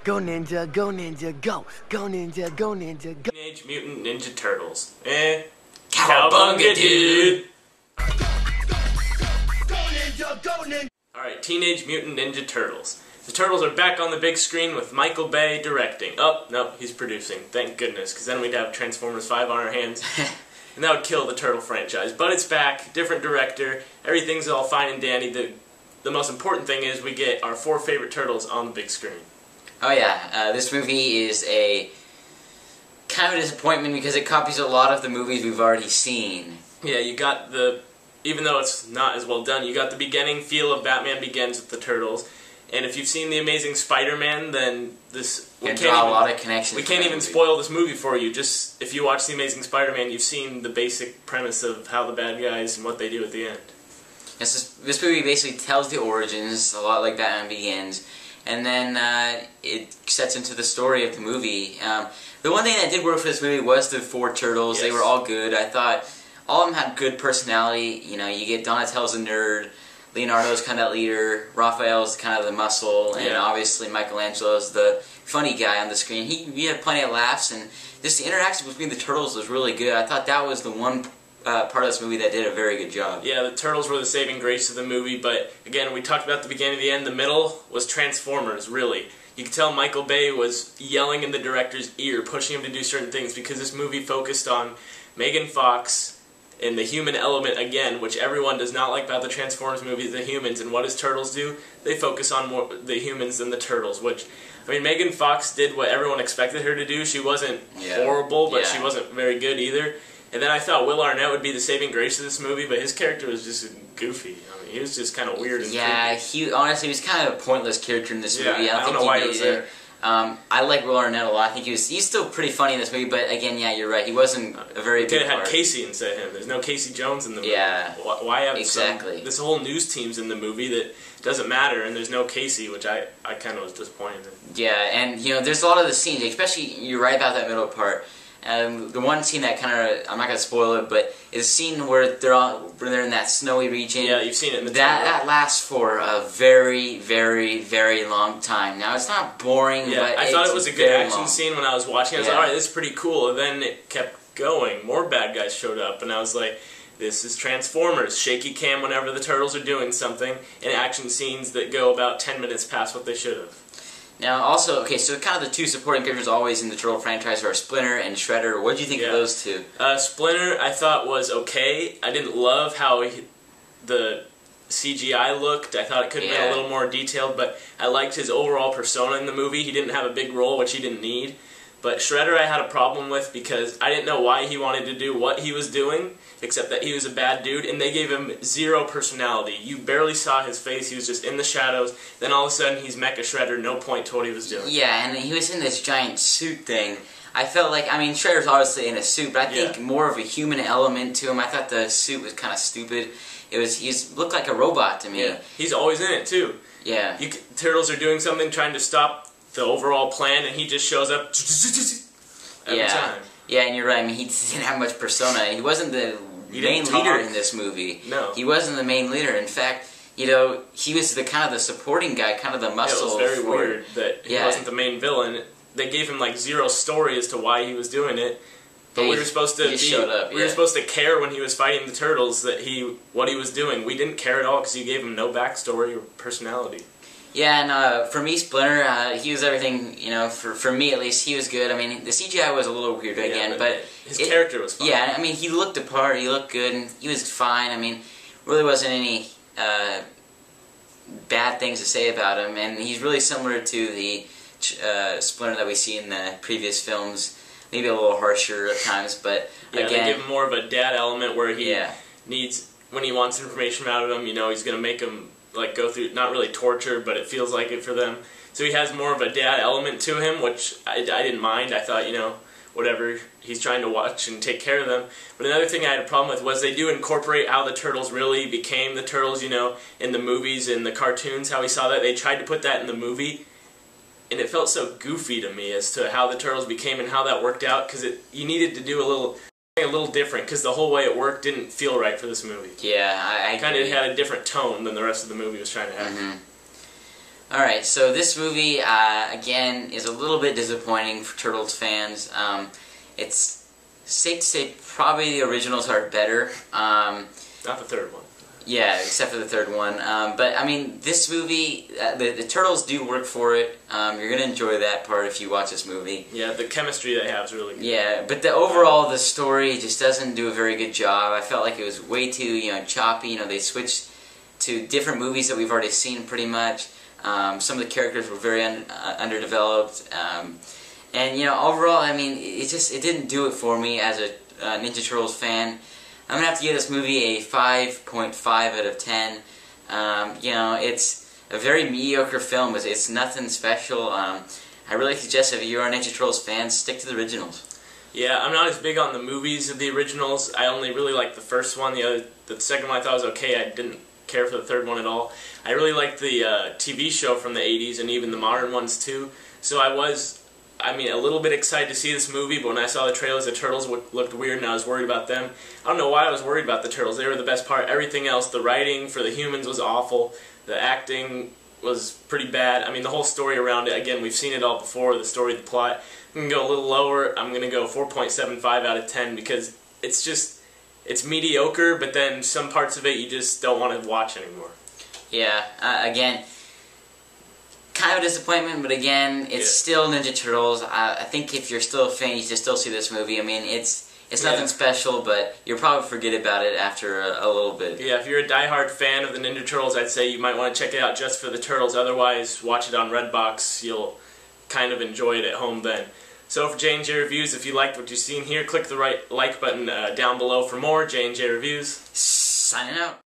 Go ninja, go ninja, go. Go ninja, go ninja, go. Teenage Mutant Ninja Turtles. Cowabunga, dude! Alright, Teenage Mutant Ninja Turtles. The Turtles are back on the big screen with Michael Bay directing. Oh, no, he's producing. Thank goodness, because then we'd have Transformers 5 on our hands. And that would kill the Turtle franchise. But it's back, different director, everything's all fine and dandy. The most important thing is we get our 4 favorite Turtles on the big screen. Oh yeah, this movie is a kind of a disappointment because it copies a lot of the movies we've already seen. Yeah, you got even though it's not as well done, you got the beginning feel of Batman Begins with the Turtles. And if you've seen The Amazing Spider-Man, then we can't draw a lot of connections. We can't even spoil this movie for you. Just if you watch The Amazing Spider-Man, you've seen the basic premise of how the bad guys and what they do at the end. This movie basically tells the origins, a lot like Batman Begins, and then it sets into the story of the movie. The one thing that did work for this movie was the 4 Turtles. Yes. They were all good. I thought all of them had good personality. You know, you get Donatello's a nerd, Leonardo's kind of leader, Raphael's kind of the muscle, and obviously Michelangelo's the funny guy on the screen. We had plenty of laughs, and just the interaction between the Turtles was really good. I thought that was the one part of this movie that did a very good job. Yeah, the Turtles were the saving grace of the movie, but again, we talked about the beginning and the end. The middle was Transformers, really. You could tell Michael Bay was yelling in the director's ear, pushing him to do certain things, because this movie focused on Megan Fox and the human element again, which everyone does not like about the Transformers movies, the humans. And what does Turtles do? They focus on more the humans than the Turtles, which, I mean, Megan Fox did what everyone expected her to do. She wasn't horrible, but she wasn't very good either. And then I thought Will Arnett would be the saving grace of this movie, but his character was just goofy. I mean, he was just kind of weird and creepy. Honestly, he was kind of a pointless character in this movie. I don't know why he was there. I like Will Arnett a lot. I think he's still pretty funny in this movie, but again, yeah, you're right. He wasn't a very big part. Could have had Casey instead of him. There's no Casey Jones in the movie. Yeah. Why have this whole news team's in the movie that doesn't matter, and there's no Casey, which I kind of was disappointed in. Yeah, and you know, there's a lot of the scenes, especially, you're right about that middle part. The one scene that kind of, I'm not going to spoil it, but is a scene where they're in that snowy region. Yeah, you've seen it in the that lasts for a very, very, very long time. Now, it's not boring, but I thought it was a good action scene when I was watching. I was like, alright, this is pretty cool. And then it kept going. More bad guys showed up, and I was like, this is Transformers. Shaky cam whenever the Turtles are doing something, and action scenes that go about 10 minutes past what they should have. Now, also, okay, so kind of the 2 supporting characters always in the Turtle franchise are Splinter and Shredder. What did you think of those 2? Splinter, I thought was okay. I didn't love how the CGI looked. I thought it could have been a little more detailed, but I liked his overall persona in the movie. He didn't have a big role, which he didn't need. But Shredder I had a problem with because I didn't know why he wanted to do what he was doing, except that he was a bad dude, and they gave him 0 personality. You barely saw his face, he was just in the shadows, then all of a sudden he's Mecha Shredder, no point to what he was doing. Yeah, and he was in this giant suit thing. I felt like, I mean, Shredder's obviously in a suit, but I think more of a human element to him. I thought the suit was kind of stupid. He looked like a robot to me. Yeah. He's always in it, too. Yeah. Turtles are doing something, trying to stop the overall plan, and he just shows up every time. Yeah, and you're right. I mean, he didn't have much persona. He wasn't the main leader in this movie. No. He wasn't the main leader. In fact, you know, he was the kind of the supporting guy, kind of the muscle. Yeah, it was very weird that he wasn't the main villain. They gave him like 0 story as to why he was doing it. But we were supposed to we were supposed to care when he was fighting the Turtles that what he was doing. We didn't care at all because you gave him no backstory or personality. Yeah, and for me, Splinter, he was everything, you know, for me at least, he was good. I mean, the CGI was a little weird again, but his character was fine. Yeah, I mean, he looked the part, he looked good, and he was fine. I mean, really wasn't any bad things to say about him, and he's really similar to the Splinter that we see in the previous films. Maybe a little harsher at times, but again, they give him more of a dad element where he needs, when he wants information out of him, you know, he's going to make him like go through, not really torture, but it feels like it for them. So he has more of a dad element to him, which I didn't mind. I thought, you know, whatever, he's trying to watch and take care of them. But another thing I had a problem with was they do incorporate how the Turtles really became the Turtles, you know, in the movies and the cartoons, how we saw that. They tried to put that in the movie, and it felt so goofy to me as to how the Turtles became and how that worked out, because you needed to do a little different, because the whole way it worked didn't feel right for this movie. Yeah, I kind of had a different tone than the rest of the movie was trying to have. Alright, so this movie, again, is a little bit disappointing for Turtles fans. It's safe to say probably the originals are better. Not the third one. Yeah, except for the third one. But, I mean, this movie, the Turtles do work for it. You're going to enjoy that part if you watch this movie. Yeah, the chemistry they have is really good. Yeah, but overall, the story just doesn't do a very good job. I felt like it was way too, choppy. They switched to different movies that we've already seen pretty much. Some of the characters were very underdeveloped. And, overall, I mean, it didn't do it for me as a Ninja Turtles fan. I'm going to have to give this movie a 5.5 out of 10. It's a very mediocre film. It's nothing special. I really suggest if you are a Ninja Turtles fan, stick to the originals. Yeah, I'm not as big on the movies of the originals. I only really liked the first one. The second one I thought was okay. I didn't care for the third one at all. I really liked the TV show from the 80s and even the modern ones too. So I was, a little bit excited to see this movie, but when I saw the trailers, the Turtles looked weird and I was worried about them. I don't know why I was worried about the Turtles. They were the best part. Everything else, the writing for the humans was awful. The acting was pretty bad. The whole story around it, again, we've seen it all before, the story, the plot. I'm going to go a little lower. I'm going to go 4.75 out of 10 because it's mediocre, but then some parts of it you just don't want to watch anymore. Yeah, again, kind of a disappointment, but again, it's still Ninja Turtles. I think if you're still a fan, you should still see this movie. It's nothing special, but you'll probably forget about it after a little bit. Yeah, if you're a diehard fan of the Ninja Turtles, I'd say you might want to check it out just for the Turtles. Otherwise, watch it on Redbox. You'll kind of enjoy it at home then. So for J&J Reviews, if you liked what you've seen here, click the like button down below for more J&J Reviews. Signing out.